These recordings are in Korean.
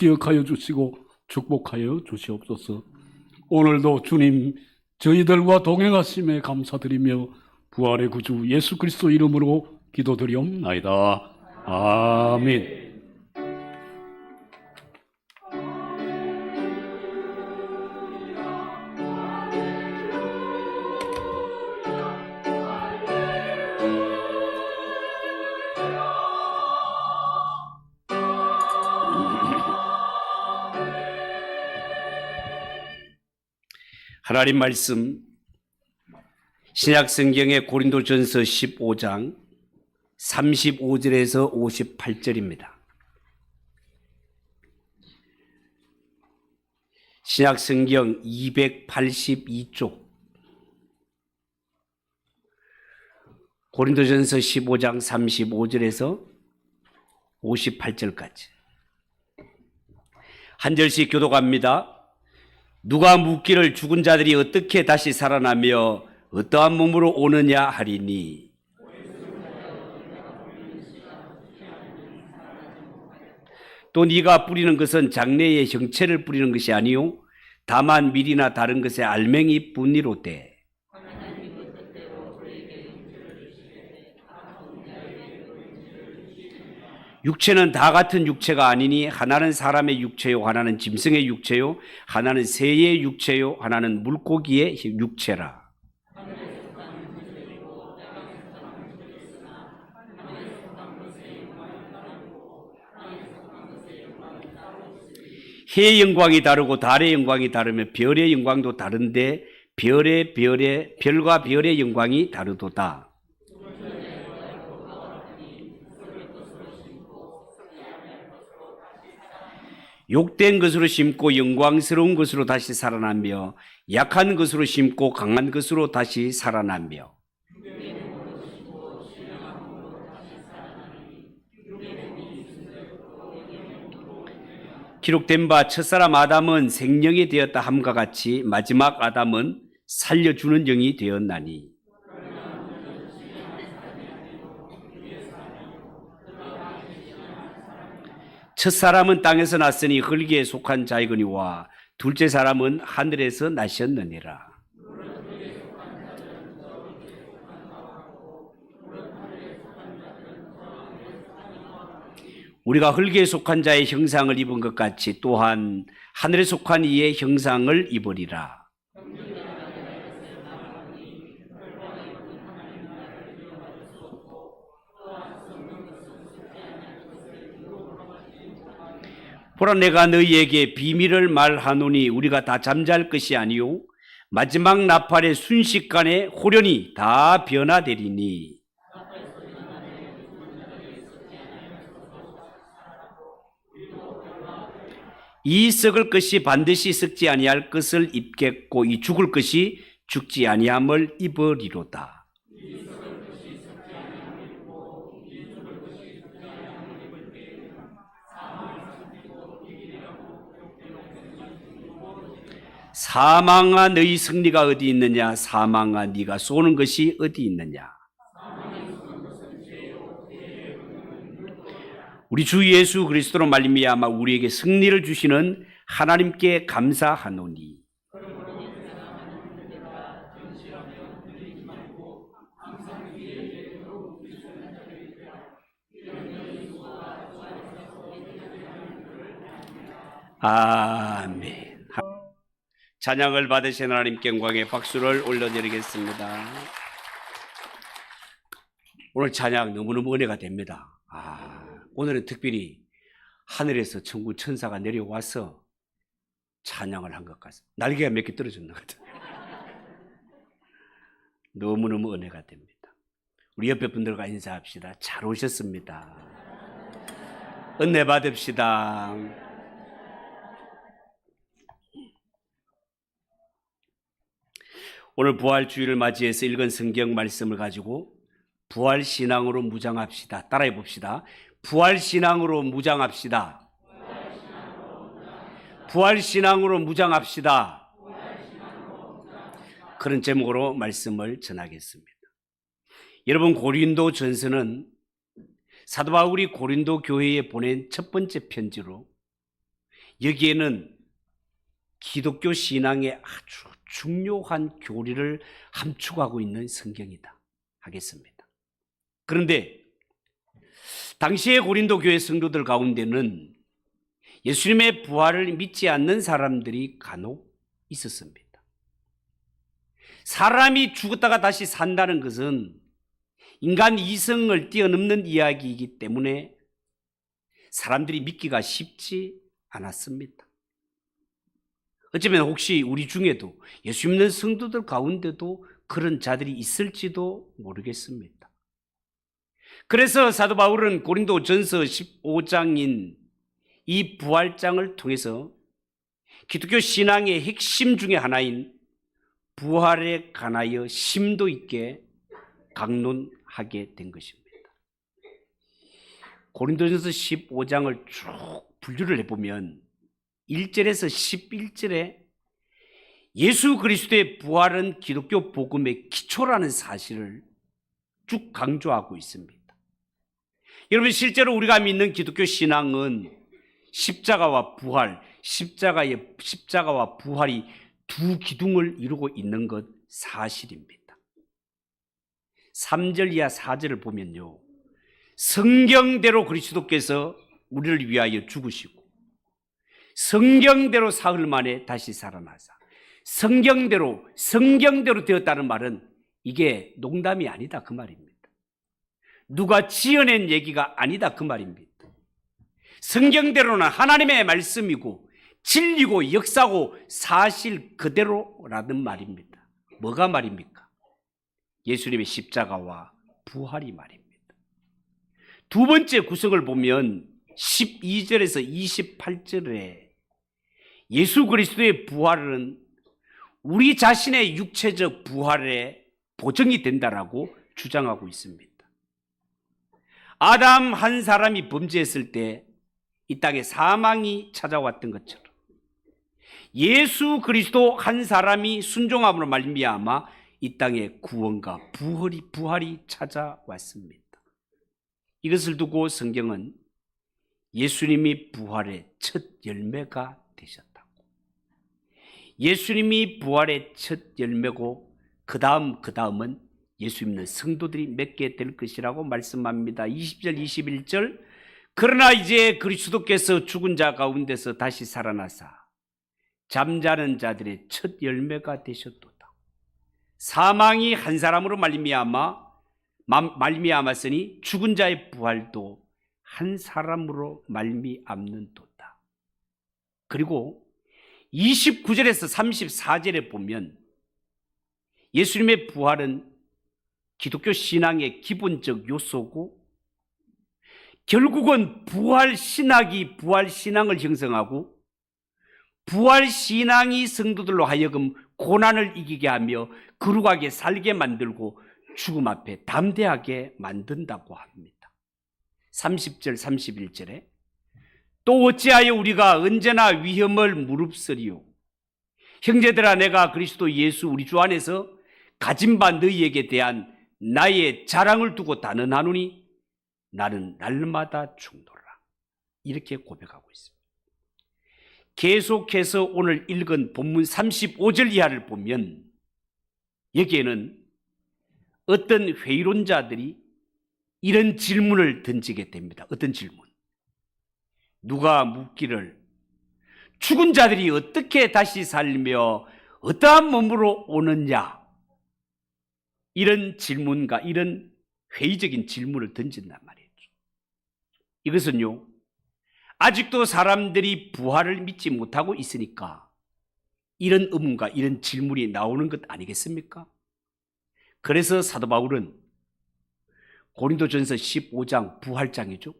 기억하여 주시고 축복하여 주시옵소서. 오늘도 주님 저희들과 동행하심에 감사드리며 부활의 구주 예수 그리스도 이름으로 기도드리옵나이다. 아멘. 하나님 말씀 신약 성경의 고린도전서 15장 35절에서 58절입니다. 신약 성경 282쪽 고린도전서 15장 35절에서 58절까지 한 절씩 교독합니다. 누가 묻기를 죽은 자들이 어떻게 다시 살아나며 어떠한 몸으로 오느냐 하리니 또 네가 뿌리는 것은 장래의 형체를 뿌리는 것이 아니요 다만 밀이나 다른 것의 알맹이 뿐이로되 육체는 다 같은 육체가 아니니 하나는 사람의 육체요 하나는 짐승의 육체요 하나는 새의 육체요 하나는 물고기의 육체라. 해의 영광이 다르고 달의 영광이 다르며 별의 영광도 다른데 별과 별의 영광이 다르도다. 욕된 것으로 심고 영광스러운 것으로 다시 살아나며 약한 것으로 심고 강한 것으로 다시 살아나며 기록된 바 첫사람 아담은 생명이 되었다 함과 같이 마지막 아담은 살려주는 영이 되었나니 첫사람은 땅에서 났으니 흙에 속한 자이거니와 둘째 사람은 하늘에서 나셨느니라. 우리가 흙에 속한 자의 형상을 입은 것 같이 또한 하늘에 속한 이의 형상을 입으리라. 보라 내가 너희에게 비밀을 말하노니 우리가 다 잠잘 것이 아니요 마지막 나팔의 순식간에 호련히 다 변화되리니 이 썩을 것이 반드시 썩지 아니할 것을 입겠고 이 죽을 것이 죽지 아니함을 입으리로다. 사망아 너희 승리가 어디 있느냐 사망아 네가 쏘는 것이 어디 있느냐. 우리 주 예수 그리스도로 말미암아 우리에게 승리를 주시는 하나님께 감사하노니 아멘. 찬양을 받으신 하나님께 영광의 박수를 올려드리겠습니다. 오늘 찬양 너무너무 은혜가 됩니다. 오늘은 특별히 하늘에서 천군 천사가 내려와서 찬양을 한 것 같습니다. 날개가 몇 개 떨어졌는 것 같아요. 너무너무 은혜가 됩니다. 우리 옆에 분들과 인사합시다. 잘 오셨습니다. 은혜 받읍시다. 오늘 부활주의를 맞이해서 읽은 성경 말씀을 가지고 부활신앙으로 무장합시다. 따라해 봅시다. 부활신앙으로 무장합시다. 부활신앙으로 무장합시다. 그런 제목으로 말씀을 전하겠습니다. 여러분, 고린도 전서는 사도 바울이 고린도 교회에 보낸 첫 번째 편지로 여기에는 기독교 신앙의 아주 중요한 교리를 함축하고 있는 성경이다 하겠습니다. 그런데 당시의 고린도 교회 성도들 가운데는 예수님의 부활을 믿지 않는 사람들이 간혹 있었습니다. 사람이 죽었다가 다시 산다는 것은 인간 이성을 뛰어넘는 이야기이기 때문에 사람들이 믿기가 쉽지 않았습니다. 어쩌면 혹시 우리 중에도 예수 믿는 성도들 가운데도 그런 자들이 있을지도 모르겠습니다. 그래서 사도 바울은 고린도전서 15장인 이 부활장을 통해서 기독교 신앙의 핵심 중에 하나인 부활에 관하여 심도 있게 강론하게 된 것입니다. 고린도전서 15장을 쭉 분류를 해보면 1절에서 11절에 예수 그리스도의 부활은 기독교 복음의 기초라는 사실을 쭉 강조하고 있습니다. 여러분, 실제로 우리가 믿는 기독교 신앙은 십자가와 부활, 십자가와 부활이 두 기둥을 이루고 있는 것 사실입니다. 3절 이하 4절을 보면요, 성경대로 그리스도께서 우리를 위하여 죽으시고 성경대로 사흘 만에 다시 살아나사, 성경대로 되었다는 말은 이게 농담이 아니다 그 말입니다. 누가 지어낸 얘기가 아니다 그 말입니다. 성경대로는 하나님의 말씀이고 진리고 역사고 사실 그대로라는 말입니다. 뭐가 말입니까? 예수님의 십자가와 부활이 말입니다. 두 번째 구성을 보면 12절에서 28절에 예수 그리스도의 부활은 우리 자신의 육체적 부활에 보정이 된다라고 주장하고 있습니다. 아담 한 사람이 범죄했을 때 이 땅에 사망이 찾아왔던 것처럼 예수 그리스도 한 사람이 순종함으로 말미암아 이 땅에 구원과 부활이 찾아왔습니다. 이것을 두고 성경은 예수님이 부활의 첫 열매가 되셨다고, 예수님이 부활의 첫 열매고 그 다음은 예수 믿는 성도들이 맺게 될 것이라고 말씀합니다. 20절 21절, 그러나 이제 그리스도께서 죽은 자 가운데서 다시 살아나사 잠자는 자들의 첫 열매가 되셨도다. 사망이 한 사람으로 말미암았으니 죽은 자의 부활도 한 사람으로 말미암는도다. 그리고 29절에서 34절에 보면 예수님의 부활은 기독교 신앙의 기본적 요소고 결국은 부활신학이 부활신앙을 형성하고 부활신앙이 성도들로 하여금 고난을 이기게 하며 거룩하게 살게 만들고 죽음 앞에 담대하게 만든다고 합니다. 30절 31절에 또 어찌하여 우리가 언제나 위험을 무릅쓰리요, 형제들아 내가 그리스도 예수 우리 주 안에서 가진 바 너희에게 대한 나의 자랑을 두고 단언하노니 나는 날마다 죽노라. 이렇게 고백하고 있습니다. 계속해서 오늘 읽은 본문 35절 이하를 보면 여기에는 어떤 회의론자들이 이런 질문을 던지게 됩니다. 어떤 질문? 누가 묻기를 죽은 자들이 어떻게 다시 살며 어떠한 몸으로 오느냐, 이런 질문과 이런 회의적인 질문을 던진단 말이죠. 이것은요, 아직도 사람들이 부활을 믿지 못하고 있으니까 이런 의문과 이런 질문이 나오는 것 아니겠습니까? 그래서 사도 바울은 고린도전서 15장 부활장이죠.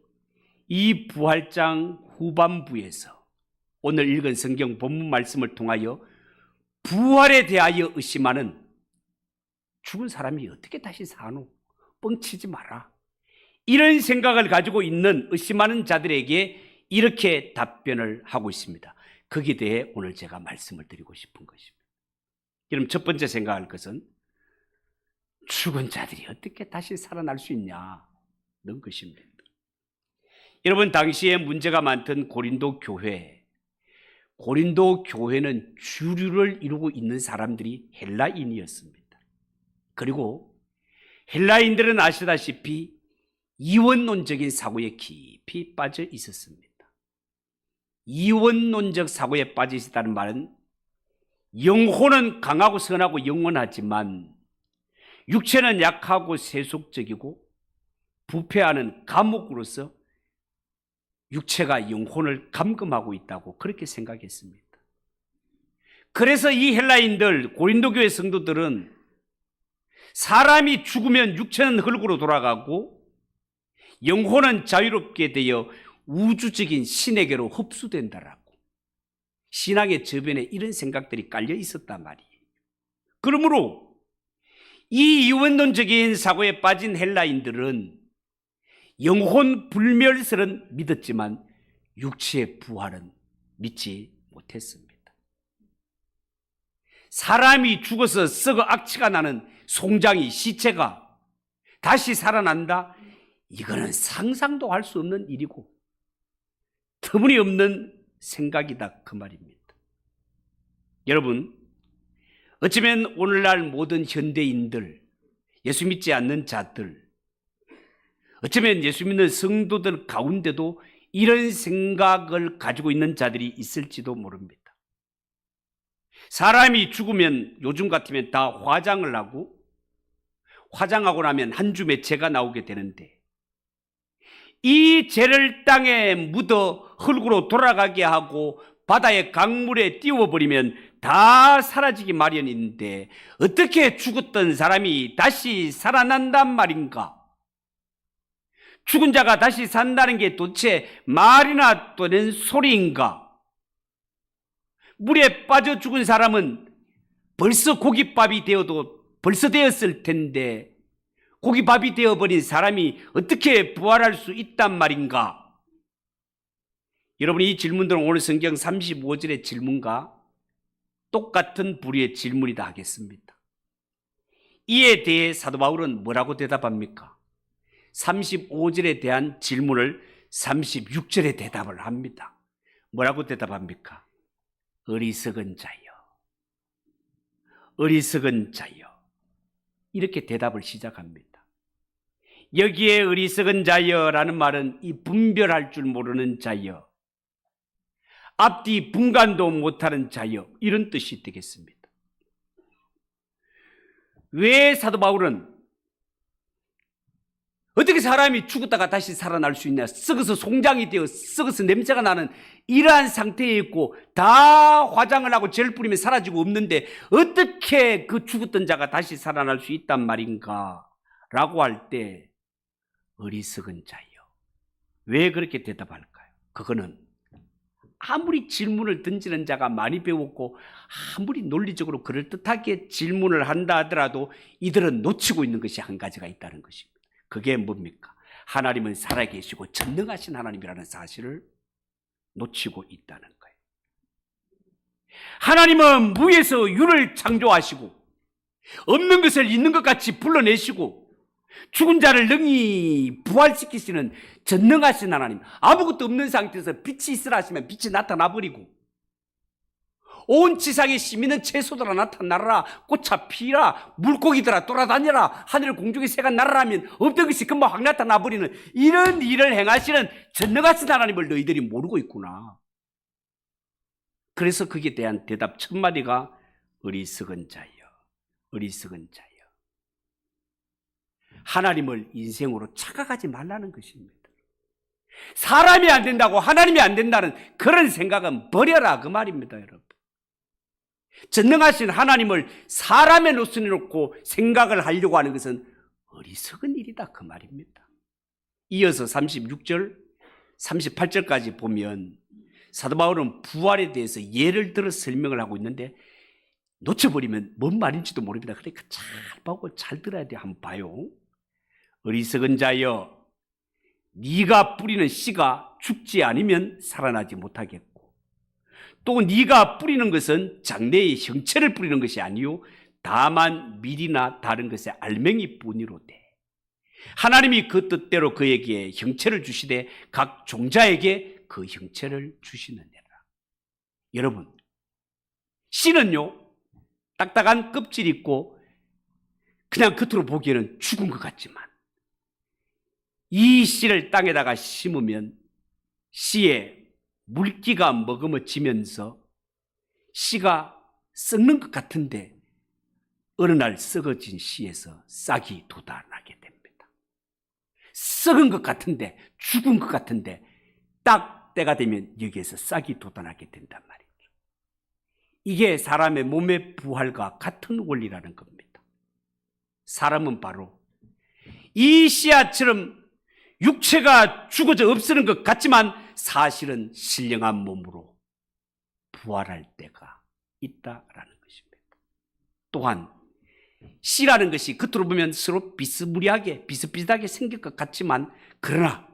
이 부활장 후반부에서 오늘 읽은 성경 본문 말씀을 통하여 부활에 대하여 의심하는, 죽은 사람이 어떻게 다시 사노? 뻥치지 마라, 이런 생각을 가지고 있는 의심하는 자들에게 이렇게 답변을 하고 있습니다. 거기에 대해 오늘 제가 말씀을 드리고 싶은 것입니다. 그럼 첫 번째 생각할 것은 죽은 자들이 어떻게 다시 살아날 수 있냐는 것입니다. 여러분, 당시에 문제가 많던 고린도 교회, 고린도 교회는 주류를 이루고 있는 사람들이 헬라인이었습니다. 그리고 헬라인들은 아시다시피 이원론적인 사고에 깊이 빠져 있었습니다. 이원론적 사고에 빠져 있었다는 말은 영혼은 강하고 선하고 영원하지만 육체는 약하고 세속적이고 부패하는 감옥으로서 육체가 영혼을 감금하고 있다고 그렇게 생각했습니다. 그래서 이 헬라인들, 고린도 교회 성도들은 사람이 죽으면 육체는 흙으로 돌아가고 영혼은 자유롭게 되어 우주적인 신에게로 흡수된다라고, 신앙의 저변에 이런 생각들이 깔려 있었단 말이에요. 그러므로 이 이원론적인 사고에 빠진 헬라인들은 영혼 불멸설은 믿었지만 육체의 부활은 믿지 못했습니다. 사람이 죽어서 썩어 악취가 나는 송장이, 시체가 다시 살아난다? 이거는 상상도 할 수 없는 일이고 터무니없는 생각이다, 그 말입니다. 여러분, 어쩌면 오늘날 모든 현대인들, 예수 믿지 않는 자들, 어쩌면 예수 믿는 성도들 가운데도 이런 생각을 가지고 있는 자들이 있을지도 모릅니다. 사람이 죽으면 요즘 같으면 다 화장을 하고, 화장하고 나면 한 줌의 재가 나오게 되는데, 이 재를 땅에 묻어 흙으로 돌아가게 하고 바다의 강물에 띄워버리면 다 사라지기 마련인데 어떻게 죽었던 사람이 다시 살아난단 말인가? 죽은 자가 다시 산다는 게 도대체 말이나 되는 소리인가? 물에 빠져 죽은 사람은 벌써 고깃밥이 되어도 벌써 되었을 텐데 고깃밥이 되어버린 사람이 어떻게 부활할 수 있단 말인가? 여러분, 이 질문들은 오늘 성경 35절의 질문과 똑같은 부류의 질문이다 하겠습니다. 이에 대해 사도 바울은 뭐라고 대답합니까? 35절에 대한 질문을 36절에 대답을 합니다. 뭐라고 대답합니까? 어리석은 자여, 어리석은 자여, 이렇게 대답을 시작합니다. 여기에 어리석은 자여라는 말은 이 분별할 줄 모르는 자여, 앞뒤 분간도 못하는 자여, 이런 뜻이 되겠습니다. 왜 사도 바울은 어떻게 사람이 죽었다가 다시 살아날 수 있냐, 썩어서 송장이 되어 썩어서 냄새가 나는 이러한 상태에 있고 다 화장을 하고 젤 뿌리면 사라지고 없는데 어떻게 그 죽었던 자가 다시 살아날 수 있단 말인가 라고 할 때 어리석은 자여, 왜 그렇게 대답할까요? 그거는 아무리 질문을 던지는 자가 많이 배웠고 아무리 논리적으로 그럴듯하게 질문을 한다 하더라도 이들은 놓치고 있는 것이 한 가지가 있다는 것입니다. 그게 뭡니까? 하나님은 살아계시고 전능하신 하나님이라는 사실을 놓치고 있다는 거예요. 하나님은 무에서 유를 창조하시고 없는 것을 있는 것 같이 불러내시고 죽은 자를 능히 부활시키시는 전능하신 하나님, 아무것도 없는 상태에서 빛이 있으라 하시면 빛이 나타나 버리고 온 지상에 심있는 채소들아 나타나라, 꽃아 피라, 물고기들아 돌아다녀라, 하늘 공중의 새가 날아라면 없던 것이 금방 확 나타나 버리는 이런 일을 행하시는 전능하신 하나님을 너희들이 모르고 있구나. 그래서 거기에 대한 대답 첫 마디가 어리석은 자여, 어리석은 자여. 하나님을 인생으로 착각하지 말라는 것입니다. 사람이 안 된다고 하나님이 안 된다는 그런 생각은 버려라, 그 말입니다, 여러분. 전능하신 하나님을 사람의 노선에 놓고 생각을 하려고 하는 것은 어리석은 일이다, 그 말입니다. 이어서 36절, 38절까지 보면 사도 바울은 부활에 대해서 예를 들어 설명을 하고 있는데 놓쳐버리면 뭔 말인지도 모릅니다. 그러니까 잘 보고 잘 들어야 돼. 한번 봐요. 어리석은 자여, 네가 뿌리는 씨가 죽지 않으면 살아나지 못하겠고 또 네가 뿌리는 것은 장래의 형체를 뿌리는 것이 아니요 다만 밀이나 다른 것의 알맹이 뿐이로되 하나님이 그 뜻대로 그에게 형체를 주시되 각 종자에게 그 형체를 주시느니라. 여러분, 씨는요, 딱딱한 껍질이 있고 그냥 겉으로 보기에는 죽은 것 같지만 이 씨를 땅에다가 심으면 씨에 물기가 머금어지면서 씨가 썩는 것 같은데 어느 날 썩어진 씨에서 싹이 돋아나게 됩니다. 썩은 것 같은데, 죽은 것 같은데 딱 때가 되면 여기에서 싹이 돋아나게 된단 말이죠. 이게 사람의 몸의 부활과 같은 원리라는 겁니다. 사람은 바로 이 씨앗처럼 육체가 죽어져 없어지는 것 같지만 사실은 신령한 몸으로 부활할 때가 있다라는 것입니다. 또한 씨라는 것이 겉으로 보면 서로 비슷비슷하게 생길 것 같지만 그러나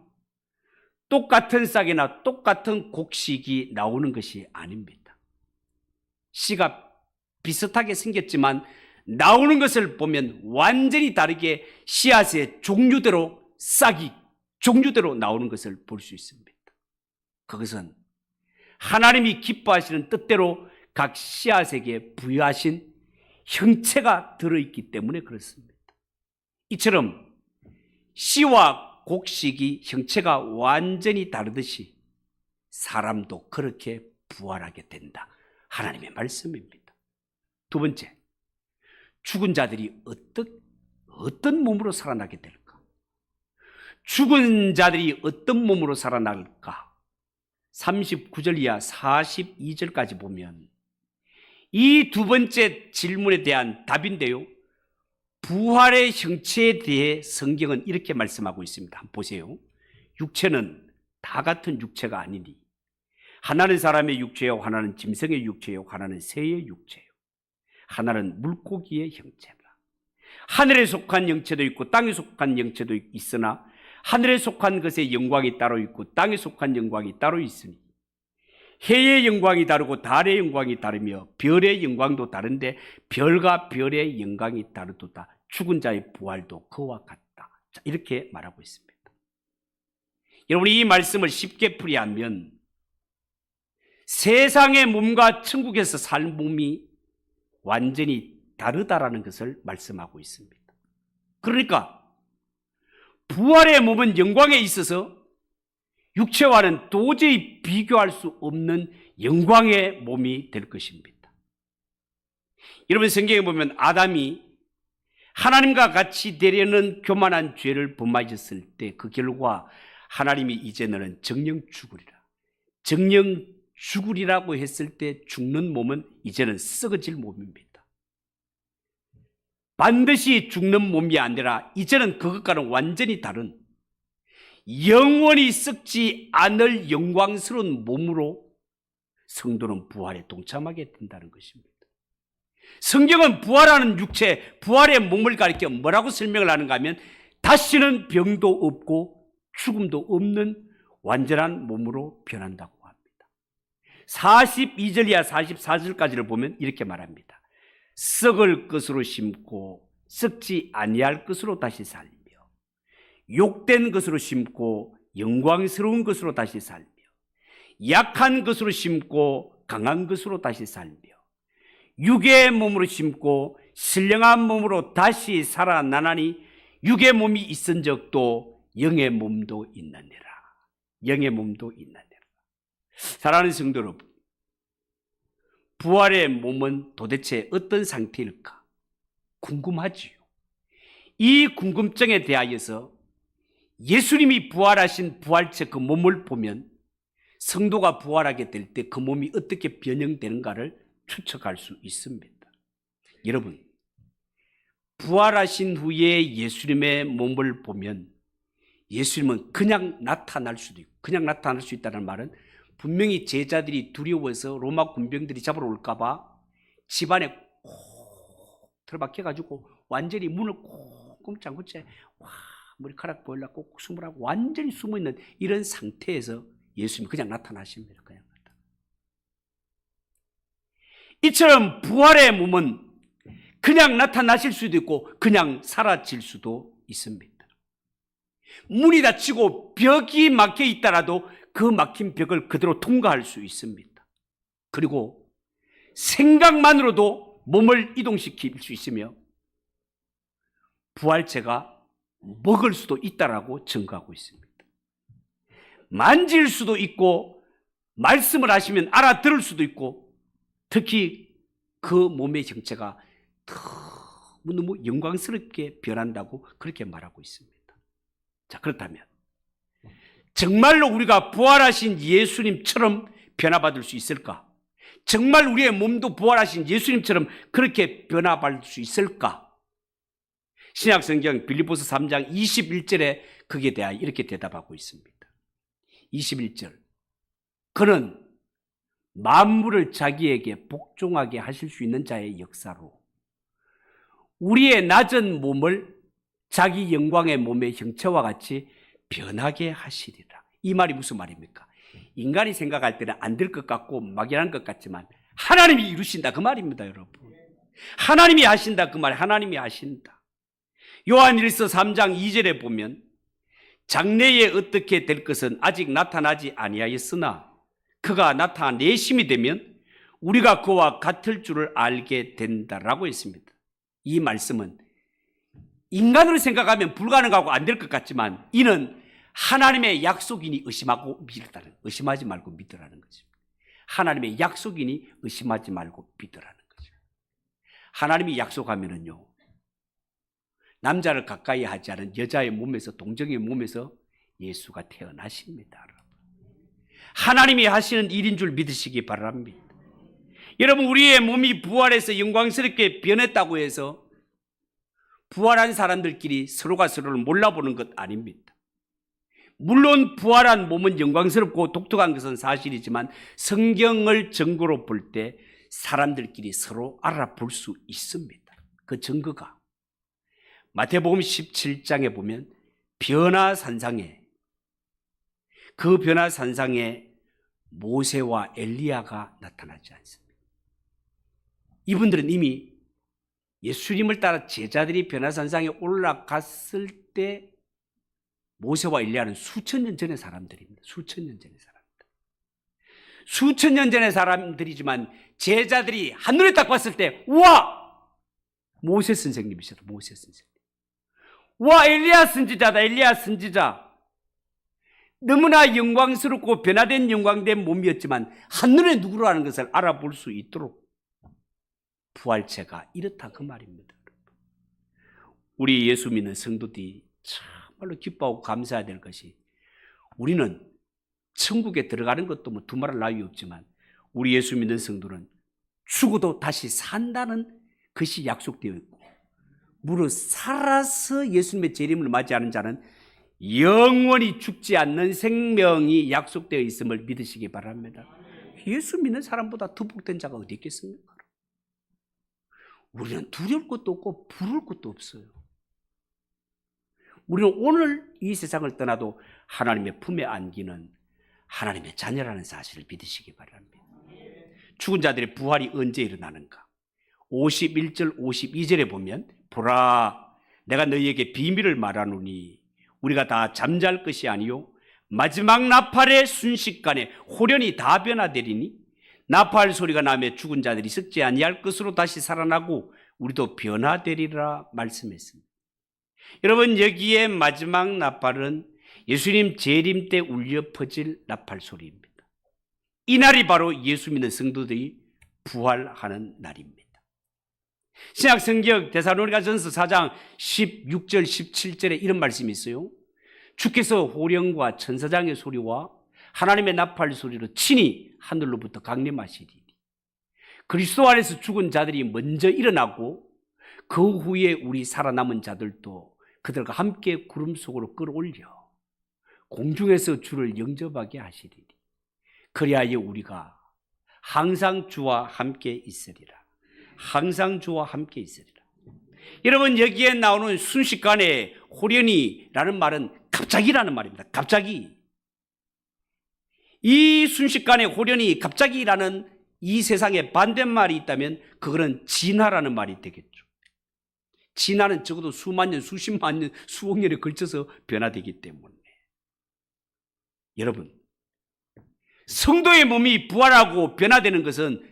똑같은 싹이나 똑같은 곡식이 나오는 것이 아닙니다. 씨가 비슷하게 생겼지만 나오는 것을 보면 완전히 다르게 씨앗의 종류대로 싹이 종류대로 나오는 것을 볼 수 있습니다. 그것은 하나님이 기뻐하시는 뜻대로 각 씨앗에게 부여하신 형체가 들어있기 때문에 그렇습니다. 이처럼 씨와 곡식이 형체가 완전히 다르듯이 사람도 그렇게 부활하게 된다. 하나님의 말씀입니다. 두 번째, 죽은 자들이 어떤 몸으로 살아나게 될까? 죽은 자들이 어떤 몸으로 살아날까? 39절 이하 42절까지 보면 이 두 번째 질문에 대한 답인데요, 부활의 형체에 대해 성경은 이렇게 말씀하고 있습니다. 한번 보세요. 육체는 다 같은 육체가 아니니 하나는 사람의 육체요, 하나는 짐승의 육체요, 하나는 새의 육체요, 하나는 물고기의 형체라. 하늘에 속한 형체도 있고 땅에 속한 형체도 있으나 하늘에 속한 것의 영광이 따로 있고 땅에 속한 영광이 따로 있으니 해의 영광이 다르고 달의 영광이 다르며 별의 영광도 다른데 별과 별의 영광이 다르도다. 죽은 자의 부활도 그와 같다. 자, 이렇게 말하고 있습니다. 여러분이 이 말씀을 쉽게 풀이하면 세상의 몸과 천국에서 살 몸이 완전히 다르다라는 것을 말씀하고 있습니다. 그러니까 부활의 몸은 영광에 있어서 육체와는 도저히 비교할 수 없는 영광의 몸이 될 것입니다. 여러분, 성경에 보면 아담이 하나님과 같이 되려는 교만한 죄를 범하였을 때 그 결과 하나님이 이제 너는 정령 죽으리라. 정령 죽으리라고 했을 때 죽는 몸은 이제는 썩어질 몸입니다. 반드시 죽는 몸이 아니라 이제는 그것과는 완전히 다른 영원히 썩지 않을 영광스러운 몸으로 성도는 부활에 동참하게 된다는 것입니다. 성경은 부활하는 육체, 부활의 몸을 가리켜 뭐라고 설명을 하는가 하면 다시는 병도 없고 죽음도 없는 완전한 몸으로 변한다고 합니다. 42절 이하 44절까지를 보면 이렇게 말합니다. 썩을 것으로 심고 썩지 아니할 것으로 다시 살며 욕된 것으로 심고 영광스러운 것으로 다시 살며 약한 것으로 심고 강한 것으로 다시 살며 육의 몸으로 심고 신령한 몸으로 다시 살아나나니 육의 몸이 있은 적도 영의 몸도 있느니라. 영의 몸도 있느니라. 사랑하는 성도 여러분, 부활의 몸은 도대체 어떤 상태일까? 궁금하지요. 이 궁금증에 대하여서 예수님이 부활하신 부활체 그 몸을 보면 성도가 부활하게 될 때 그 몸이 어떻게 변형되는가를 추측할 수 있습니다. 여러분, 부활하신 후에 예수님의 몸을 보면 예수님은 그냥 나타날 수도 있고, 그냥 나타날 수 있다는 말은 분명히 제자들이 두려워서 로마 군병들이 잡으러 올까 봐 집안에 콕 들어박혀가지고 완전히 문을 꽁꽁 잠근 채 머리카락 보일라 꼭 숨으라고 완전히 숨어있는 이런 상태에서 예수님이 그냥 나타나십니다. 그냥 나타나. 이처럼 부활의 몸은 그냥 나타나실 수도 있고 그냥 사라질 수도 있습니다. 문이 닫히고 벽이 막혀 있더라도 그 막힌 벽을 그대로 통과할 수 있습니다. 그리고 생각만으로도 몸을 이동시킬 수 있으며 부활체가 먹을 수도 있다라고 증거하고 있습니다. 만질 수도 있고 말씀을 하시면 알아들을 수도 있고 특히 그 몸의 형체가 너무 영광스럽게 변한다고 그렇게 말하고 있습니다. 자, 그렇다면 정말로 우리가 부활하신 예수님처럼 변화받을 수 있을까? 정말 우리의 몸도 부활하신 예수님처럼 그렇게 변화받을 수 있을까? 신약성경 빌립보서 3장 21절에 거기에 대하여 이렇게 대답하고 있습니다. 21절, 그는 만물을 자기에게 복종하게 하실 수 있는 자의 역사로 우리의 낮은 몸을 자기 영광의 몸의 형체와 같이 변하게 하시리라. 이 말이 무슨 말입니까? 인간이 생각할 때는 안 될 것 같고 막연한 것 같지만 하나님이 이루신다 그 말입니다, 여러분. 하나님이 하신다 그 말, 하나님이 하신다. 요한일서 3장 2절에 보면 장래에 어떻게 될 것은 아직 나타나지 아니하였으나 그가 나타내심이 되면 우리가 그와 같을 줄을 알게 된다라고 했습니다. 이 말씀은 인간으로 생각하면 불가능하고 안 될 것 같지만 이는 하나님의 약속이니 의심하지 말고 믿으라는 거죠. 하나님의 약속이니 의심하지 말고 믿으라는 거죠. 하나님이 약속하면은요, 남자를 가까이 하지 않은 여자의 몸에서, 동정의 몸에서 예수가 태어나십니다. 하나님이 하시는 일인 줄 믿으시기 바랍니다. 여러분, 우리의 몸이 부활해서 영광스럽게 변했다고 해서 부활한 사람들끼리 서로가 서로를 몰라보는 것 아닙니다. 물론 부활한 몸은 영광스럽고 독특한 것은 사실이지만 성경을 증거로 볼 때 사람들끼리 서로 알아볼 수 있습니다. 그 증거가 마태복음 17장에 보면 변화산상에, 그 변화산상에 모세와 엘리야가 나타나지 않습니다. 이분들은 이미 예수님을 따라 제자들이 변화산상에 올라갔을 때 모세와 엘리야는 수천 년 전의 사람들입니다. 수천 년 전의 사람들. 수천 년 전의 사람들이지만 제자들이 한눈에 딱 봤을 때 우와! 모세 선생님이시다. 모세 선생님. 와, 엘리야 선지자다. 엘리야 선지자. 너무나 영광스럽고 변화된 영광된 몸이었지만 한눈에 누구로 하는 것을 알아볼 수 있도록 부활체가 이렇다 그 말입니다. 우리 예수 믿는 성도들이 정말로 기뻐하고 감사해야 될 것이, 우리는 천국에 들어가는 것도 뭐 두말할 나위 없지만 우리 예수 믿는 성도는 죽어도 다시 산다는 것이 약속되어 있고, 무릇 살아서 예수님의 재림을 맞이하는 자는 영원히 죽지 않는 생명이 약속되어 있음을 믿으시기 바랍니다. 예수 믿는 사람보다 더 복된 자가 어디 있겠습니까? 우리는 두려울 것도 없고 부러울 것도 없어요. 우리는 오늘 이 세상을 떠나도 하나님의 품에 안기는 하나님의 자녀라는 사실을 믿으시기 바랍니다. 죽은 자들의 부활이 언제 일어나는가? 51절 52절에 보면 보라, 내가 너희에게 비밀을 말하노니 우리가 다 잠잘 것이 아니요 마지막 나팔의 순식간에 호련히 다 변화되리니 나팔 소리가 나며 죽은 자들이 썩지 아니할 것으로 다시 살아나고 우리도 변화되리라 말씀했습니다. 여러분, 여기에 마지막 나팔은 예수님 재림 때 울려 퍼질 나팔 소리입니다. 이 날이 바로 예수 믿는 성도들이 부활하는 날입니다. 신약 성경 데살로니가전서 4장 16절 17절에 이런 말씀이 있어요. 주께서 호령과 천사장의 소리와 하나님의 나팔 소리로 친히 하늘로부터 강림하시리니 그리스도 안에서 죽은 자들이 먼저 일어나고 그 후에 우리 살아남은 자들도 그들과 함께 구름 속으로 끌어올려 공중에서 주를 영접하게 하시리니 그리하여 우리가 항상 주와 함께 있으리라. 항상 주와 함께 있으리라. 여러분, 여기에 나오는 순식간에 호련히라는 말은 갑자기라는 말입니다. 갑자기. 이 순식간에 호련히 갑자기라는 이 세상에 반대말이 있다면 그거는 진화라는 말이 되겠죠. 진화는 적어도 수만 년, 수십만 년, 수억 년에 걸쳐서 변화되기 때문에. 여러분, 성도의 몸이 부활하고 변화되는 것은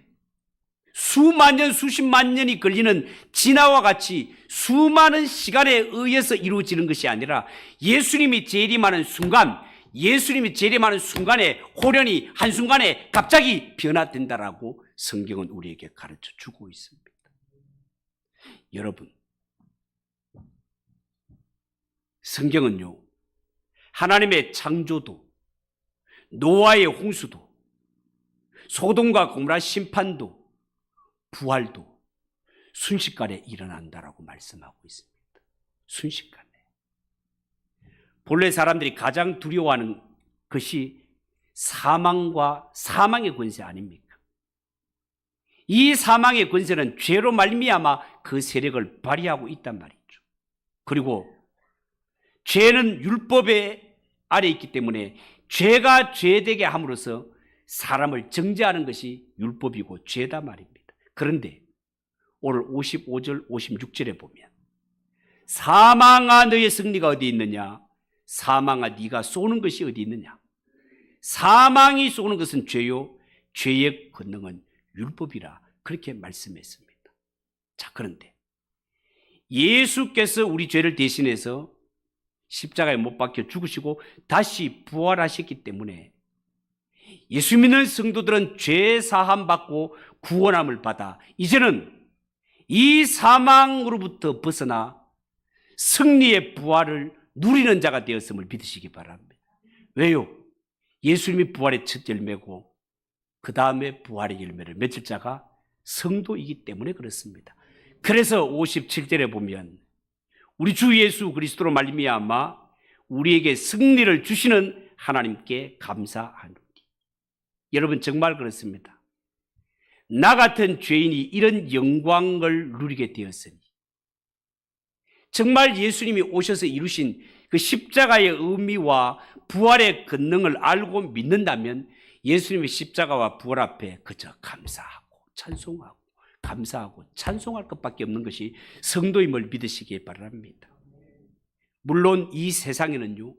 수만 년, 수십만 년이 걸리는 진화와 같이 수많은 시간에 의해서 이루어지는 것이 아니라 예수님이 재림하는 순간, 예수님이 재림하는 순간에 호련히 한순간에 갑자기 변화된다라고 성경은 우리에게 가르쳐 주고 있습니다. 여러분, 성경은요, 하나님의 창조도, 노아의 홍수도, 소돔과 고모라 심판도, 부활도 순식간에 일어난다라고 말씀하고 있습니다. 순식간에. 본래 사람들이 가장 두려워하는 것이 사망과 사망의 권세 아닙니까? 이 사망의 권세는 죄로 말미암아 그 세력을 발휘하고 있단 말이죠. 그리고 죄는 율법의 아래 있기 때문에 죄가 죄되게 함으로써 사람을 정죄하는 것이 율법이고 죄다 말입니다. 그런데 오늘 55절, 56절에 보면 사망아 너의 승리가 어디 있느냐? 사망아 네가 쏘는 것이 어디 있느냐? 사망이 쏘는 것은 죄요, 죄의 권능은 율법이라 그렇게 말씀했습니다. 자, 그런데 예수께서 우리 죄를 대신해서 십자가에 못 박혀 죽으시고 다시 부활하셨기 때문에 예수 믿는 성도들은 죄 사함 받고 구원함을 받아 이제는 이 사망으로부터 벗어나 승리의 부활을 누리는 자가 되었음을 믿으시기 바랍니다. 왜요? 예수님이 부활의 첫 열매고 그 다음에 부활의 열매를 맺을 자가 성도이기 때문에 그렇습니다. 그래서 57절에 보면 우리 주 예수 그리스도로 말미암아 우리에게 승리를 주시는 하나님께 감사하노니. 여러분, 정말 그렇습니다. 나 같은 죄인이 이런 영광을 누리게 되었으니, 정말 예수님이 오셔서 이루신 그 십자가의 의미와 부활의 권능을 알고 믿는다면 예수님의 십자가와 부활 앞에 그저 감사하고 찬송하고 감사하고 찬송할 것밖에 없는 것이 성도임을 믿으시기 바랍니다. 물론 이 세상에는요,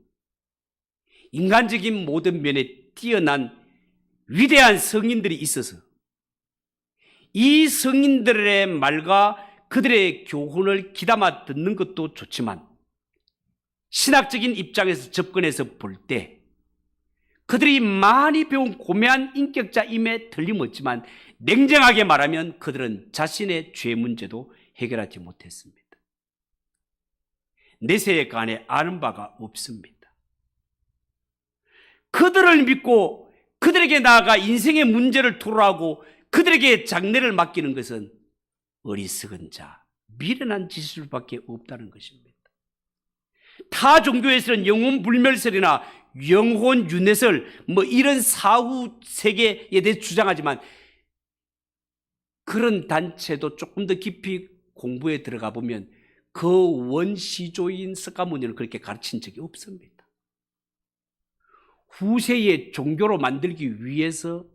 인간적인 모든 면에 뛰어난 위대한 성인들이 있어서 이 성인들의 말과 그들의 교훈을 귀담아 듣는 것도 좋지만 신학적인 입장에서 접근해서 볼 때 그들이 많이 배운 고매한 인격자임에 틀림없지만 냉정하게 말하면 그들은 자신의 죄 문제도 해결하지 못했습니다. 내세에 관해 아는 바가 없습니다. 그들을 믿고 그들에게 나아가 인생의 문제를 토로하고 그들에게 장례를 맡기는 것은 어리석은 자, 미련한 짓일 수밖에 없다는 것입니다. 타 종교에서는 영혼 불멸설이나 영혼 윤회설 이런 사후 세계에 대해 주장하지만 그런 단체도 조금 더 깊이 공부에 들어가 보면 그 원시조인 석가모니는 그렇게 가르친 적이 없습니다. 후세의 종교로 만들기 위해서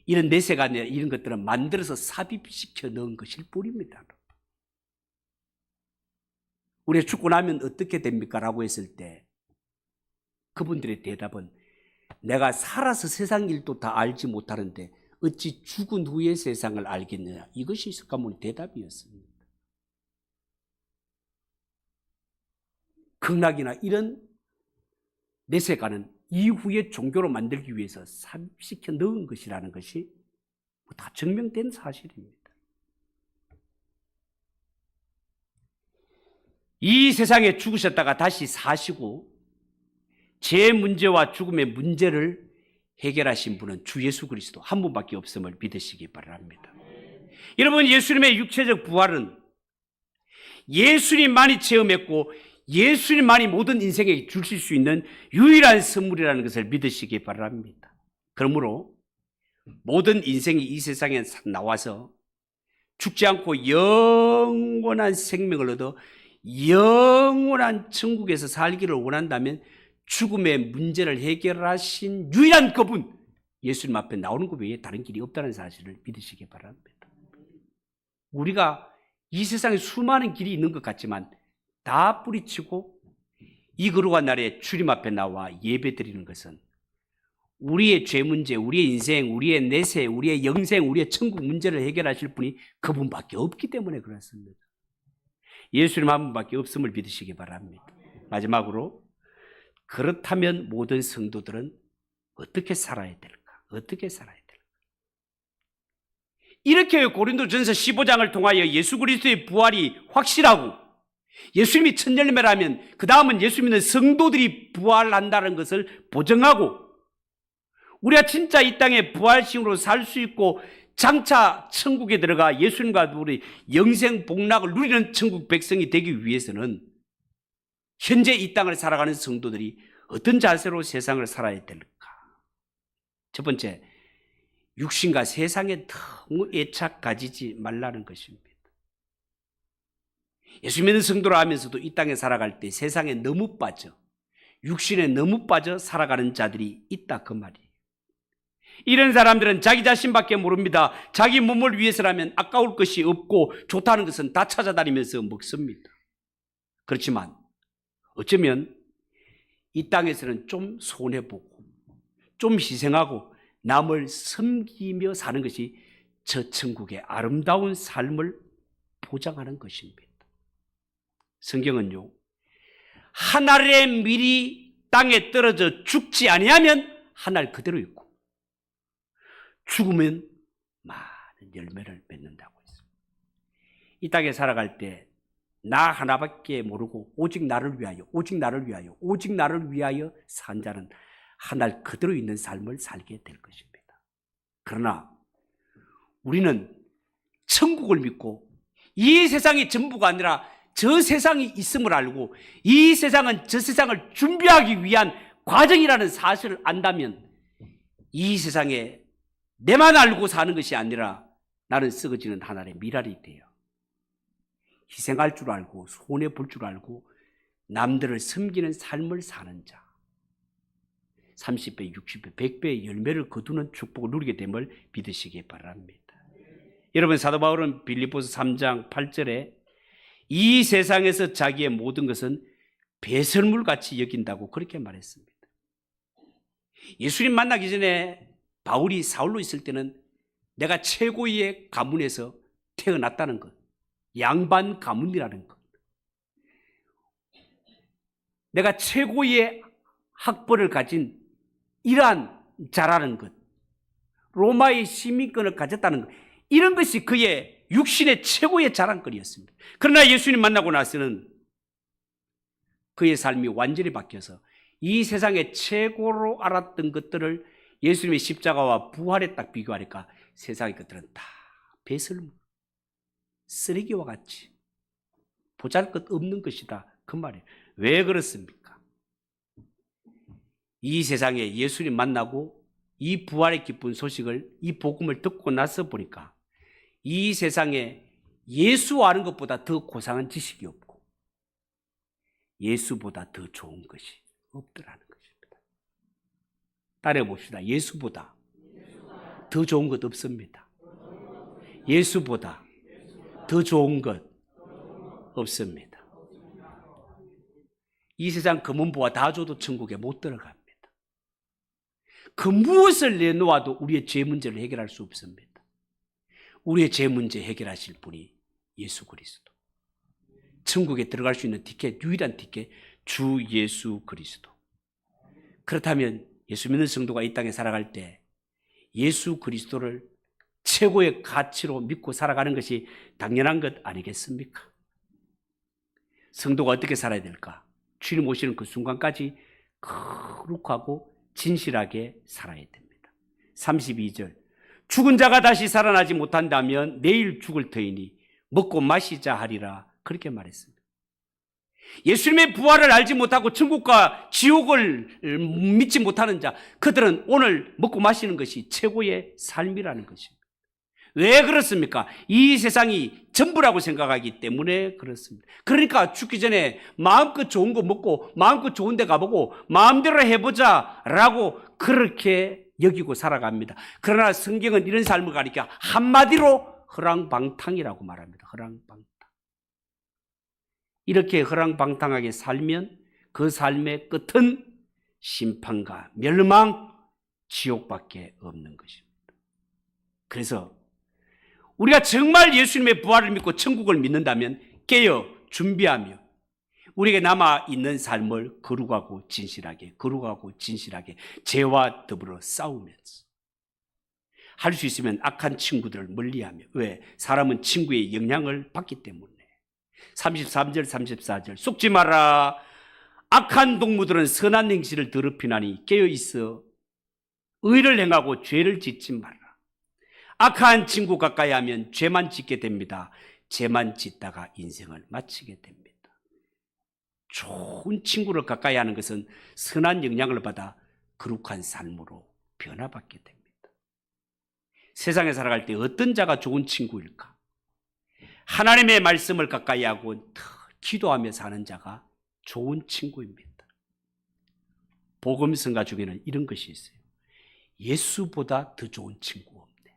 이런 내세가 아니라 이런 것들은 만들어서 삽입시켜 넣은 것일 뿐입니다. 우리가 죽고 나면 어떻게 됩니까? 라고 했을 때 그분들의 대답은 내가 살아서 세상 일도 다 알지 못하는데 어찌 죽은 후의 세상을 알겠느냐. 이것이 석가모니 대답이었습니다. 극락이나 이런 내세가는 이후에 종교로 만들기 위해서 삽입시켜 넣은 것이라는 것이 다 증명된 사실입니다. 이 세상에 죽으셨다가 다시 사시고 제 문제와 죽음의 문제를 해결하신 분은 주 예수 그리스도 한 분밖에 없음을 믿으시기 바랍니다. 여러분, 예수님의 육체적 부활은 예수님만이 체험했고 예수님만이 모든 인생에 주실 수 있는 유일한 선물이라는 것을 믿으시기 바랍니다. 그러므로 모든 인생이 이 세상에 나와서 죽지 않고 영원한 생명을 얻어 영원한 천국에서 살기를 원한다면 죽음의 문제를 해결하신 유일한 그분, 예수님 앞에 나오는 것 외에 다른 길이 없다는 사실을 믿으시기 바랍니다. 우리가 이 세상에 수많은 길이 있는 것 같지만 다 뿌리치고 이 거룩한 날에 주님 앞에 나와 예배 드리는 것은 우리의 죄 문제, 우리의 인생, 우리의 내세, 우리의 영생, 우리의 천국 문제를 해결하실 분이 그분밖에 없기 때문에 그렇습니다. 예수님 한 분밖에 없음을 믿으시기 바랍니다. 마지막으로, 그렇다면 모든 성도들은 어떻게 살아야 될까? 어떻게 살아야 될까? 이렇게 고린도전서 15장을 통하여 예수 그리스도의 부활이 확실하고 예수님이 첫 열매라면 그 다음은 예수 믿는 성도들이 부활한다는 것을 보증하고 우리가 진짜 이 땅에 부활신으로 살 수 있고 장차 천국에 들어가 예수님과 우리 영생 복락을 누리는 천국 백성이 되기 위해서는 현재 이 땅을 살아가는 성도들이 어떤 자세로 세상을 살아야 될까? 첫 번째, 육신과 세상에 너무 애착 가지지 말라는 것입니다. 예수 믿는 성도라 하면서도 이 땅에 살아갈 때 세상에 너무 빠져, 육신에 너무 빠져 살아가는 자들이 있다 그 말이에요. 이런 사람들은 자기 자신밖에 모릅니다. 자기 몸을 위해서라면 아까울 것이 없고 좋다는 것은 다 찾아다니면서 먹습니다. 그렇지만 어쩌면 이 땅에서는 좀 손해보고 좀 희생하고 남을 섬기며 사는 것이 저 천국의 아름다운 삶을 보장하는 것입니다. 성경은요, 하늘의 밀이 땅에 떨어져 죽지 아니하면 하늘 그대로 있고 죽으면 많은 열매를 맺는다고 했습니다. 이 땅에 살아갈 때 나 하나밖에 모르고 오직 나를 위하여, 오직 나를 위하여, 오직 나를 위하여 산 자는 하늘 그대로 있는 삶을 살게 될 것입니다. 그러나 우리는 천국을 믿고 이 세상이 전부가 아니라 저 세상이 있음을 알고 이 세상은 저 세상을 준비하기 위한 과정이라는 사실을 안다면 이 세상에 내만 알고 사는 것이 아니라 나는 썩어지는 하늘의 미랄이 돼요. 희생할 줄 알고 손해볼 줄 알고 남들을 섬기는 삶을 사는 자, 30배, 60배, 100배의 열매를 거두는 축복을 누리게 됨을 믿으시기 바랍니다. 여러분, 사도 바울은 빌립보서 3장 8절에 이 세상에서 자기의 모든 것은 배설물같이 여긴다고 그렇게 말했습니다. 예수님 만나기 전에 바울이 사울로 있을 때는 내가 최고의 가문에서 태어났다는 것, 양반 가문이라는 것, 내가 최고의 학벌을 가진 이러한 자라는 것, 로마의 시민권을 가졌다는 것, 이런 것이 그의 육신의 최고의 자랑거리였습니다. 그러나 예수님 만나고 나서는 그의 삶이 완전히 바뀌어서 이 세상의 최고로 알았던 것들을 예수님의 십자가와 부활에 딱 비교하니까 세상의 것들은 다 배설물, 쓰레기와 같이 보잘것없는 것이다 그 말이에요. 왜 그렇습니까? 이 세상에 예수님 만나고 이 부활의 기쁜 소식을, 이 복음을 듣고 나서 보니까 이 세상에 예수 아는 것보다 더 고상한 지식이 없고 예수보다 더 좋은 것이 없더라는 것입니다. 따라해 봅시다. 예수보다 더 좋은 것 없습니다. 예수보다 더 좋은 것 없습니다. 이 세상 그 문부와 다 줘도 천국에 못 들어갑니다. 그 무엇을 내놓아도 우리의 죄 문제를 해결할 수 없습니다. 우리의 죄 문제 해결하실 분이 예수 그리스도. 천국에 들어갈 수 있는 티켓, 유일한 티켓, 주 예수 그리스도. 그렇다면 예수 믿는 성도가 이 땅에 살아갈 때 예수 그리스도를 최고의 가치로 믿고 살아가는 것이 당연한 것 아니겠습니까? 성도가 어떻게 살아야 될까? 주님 오시는 그 순간까지 거룩하고 진실하게 살아야 됩니다. 32절, 죽은 자가 다시 살아나지 못한다면 내일 죽을 터이니 먹고 마시자 하리라 그렇게 말했습니다. 예수님의 부활을 알지 못하고 천국과 지옥을 믿지 못하는 자, 그들은 오늘 먹고 마시는 것이 최고의 삶이라는 것입니다. 왜 그렇습니까? 이 세상이 전부라고 생각하기 때문에 그렇습니다. 그러니까 죽기 전에 마음껏 좋은 거 먹고 마음껏 좋은 데 가보고 마음대로 해보자 라고 그렇게 여기고 살아갑니다. 그러나 성경은 이런 삶을 가리켜 한마디로 허랑방탕이라고 말합니다. 허랑방탕. 이렇게 허랑방탕하게 살면 그 삶의 끝은 심판과 멸망, 지옥밖에 없는 것입니다. 그래서 우리가 정말 예수님의 부활을 믿고 천국을 믿는다면 깨어 준비하며 우리에게 남아있는 삶을 거룩하고 진실하게 죄와 더불어 싸우면서 할 수 있으면 악한 친구들을 멀리하며, 왜? 사람은 친구의 영향을 받기 때문에. 33절 34절 속지 마라. 악한 동무들은 선한 행실을 더럽히나니 깨어있어 의를 행하고 죄를 짓지 마라. 악한 친구 가까이 하면 죄만 짓게 됩니다. 죄만 짓다가 인생을 마치게 됩니다. 좋은 친구를 가까이 하는 것은 선한 영향을 받아 거룩한 삶으로 변화받게 됩니다. 세상에 살아갈 때 어떤 자가 좋은 친구일까? 하나님의 말씀을 가까이 하고 기도하며 사는 자가 좋은 친구입니다. 복음성가 중에는 이런 것이 있어요. 예수보다 더 좋은 친구 없네.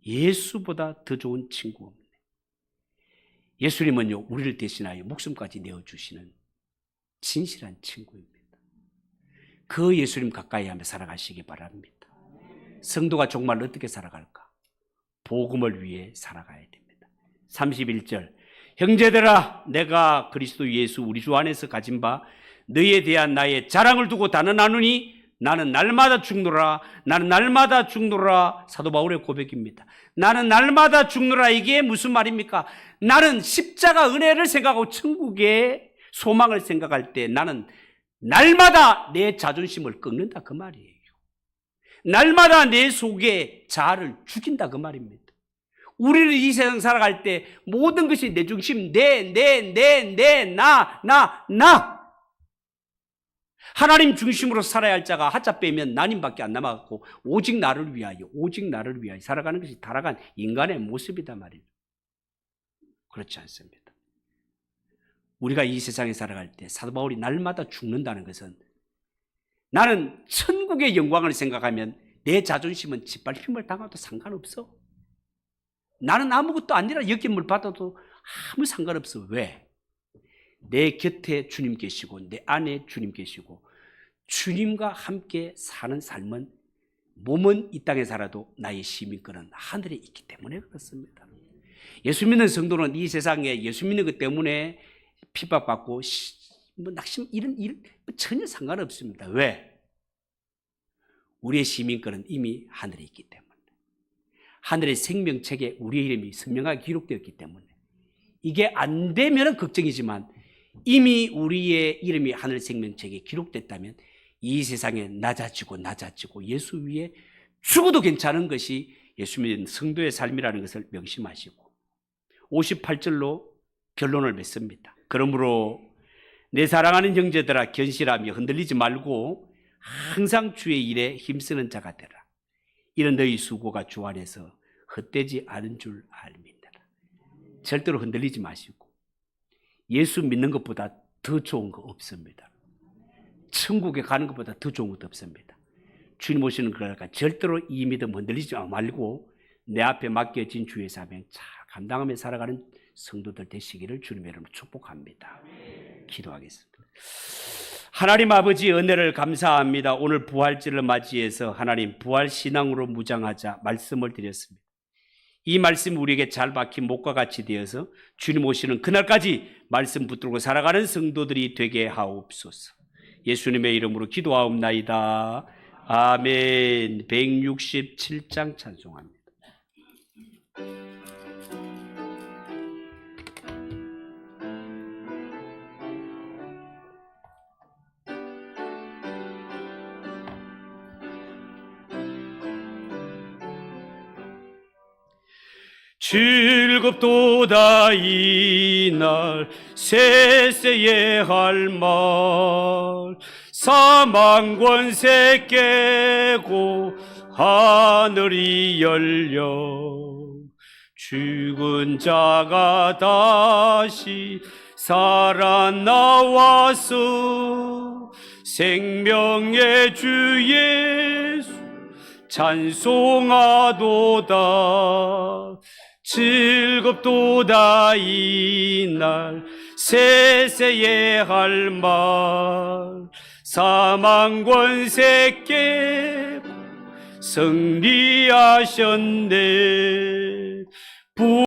예수보다 더 좋은 친구 없네. 예수님은요, 우리를 대신하여 목숨까지 내어주시는 진실한 친구입니다. 그 예수님 가까이 하며 살아가시기 바랍니다. 성도가 정말 어떻게 살아갈까? 복음을 위해 살아가야 됩니다. 31절 형제들아, 내가 그리스도 예수 우리 주 안에서 가진 바 너희에 대한 나의 자랑을 두고 단언하노니 나는 날마다 죽노라. 나는 날마다 죽노라. 사도 바울의 고백입니다. 나는 날마다 죽노라. 이게 무슨 말입니까? 나는 십자가 은혜를 생각하고 천국의 소망을 생각할 때 나는 날마다 내 자존심을 꺾는다 그 말이에요. 날마다 내 속에 자아를 죽인다 그 말입니다. 우리는 이 세상 살아갈 때 모든 것이 내 중심, 나. 하나님 중심으로 살아야 할 자가 하자 빼면 나님밖에 안 남아갖고 오직 나를 위하여 살아가는 것이 타락한 인간의 모습이다 말이에요. 그렇지 않습니다. 우리가 이 세상에 살아갈 때 사도 바울이 날마다 죽는다는 것은 나는 천국의 영광을 생각하면 내 자존심은 짓밟힘을 당해도 상관없어. 나는 아무것도 아니라 여김을 받아도 아무 상관없어. 왜? 내 곁에 주님 계시고 내 안에 주님 계시고 주님과 함께 사는 삶은 몸은 이 땅에 살아도 나의 시민권은 하늘에 있기 때문에 그렇습니다. 예수 믿는 성도는 이 세상에 예수 믿는 것 때문에 핍박받고 낙심 이런 일 전혀 상관없습니다. 왜? 우리의 시민권은 이미 하늘에 있기 때문에. 하늘의 생명책에 우리의 이름이 선명하게 기록되었기 때문에. 이게 안 되면 걱정이지만 이미 우리의 이름이 하늘 생명책에 기록됐다면 이 세상에 낮아지고 예수 위에 죽어도 괜찮은 것이 예수 믿는 성도의 삶이라는 것을 명심하시고 58절로 결론을 맺습니다. 그러므로 내 사랑하는 형제들아, 견실하며 흔들리지 말고 항상 주의 일에 힘쓰는 자가 되라. 이런 너희 수고가 주 안에서 헛되지 않은 줄 알미니라. 절대로 흔들리지 마시고 예수 믿는 것보다 더 좋은 거 없습니다. 천국에 가는 것보다 더 좋은 것도 없습니다. 주님 오시는 거니까 절대로 이 믿음 흔들리지 말고 내 앞에 맡겨진 주의 사명 잘 감당하며 살아가는 성도들 되시기를 주님의 이름으로 축복합니다. 기도하겠습니다. 하나님 아버지 은혜를 감사합니다. 오늘 부활절을 맞이해서 하나님 부활신앙으로 무장하자 말씀을 드렸습니다. 이 말씀이 우리에게 잘 박힌 목과 같이 되어서 주님 오시는 그날까지 말씀 붙들고 살아가는 성도들이 되게 하옵소서. 예수님의 이름으로 기도하옵나이다. 아멘. 167장 찬송합니다. 즐겁도다 이날 세세에 할 말 사망 권세 깨고 하늘이 열려 죽은 자가 다시 살아나와서 생명의 주 예수 찬송하도다. 즐겁도다 이날 세세에 할 말 사망 권세 깨고 승리하셨네.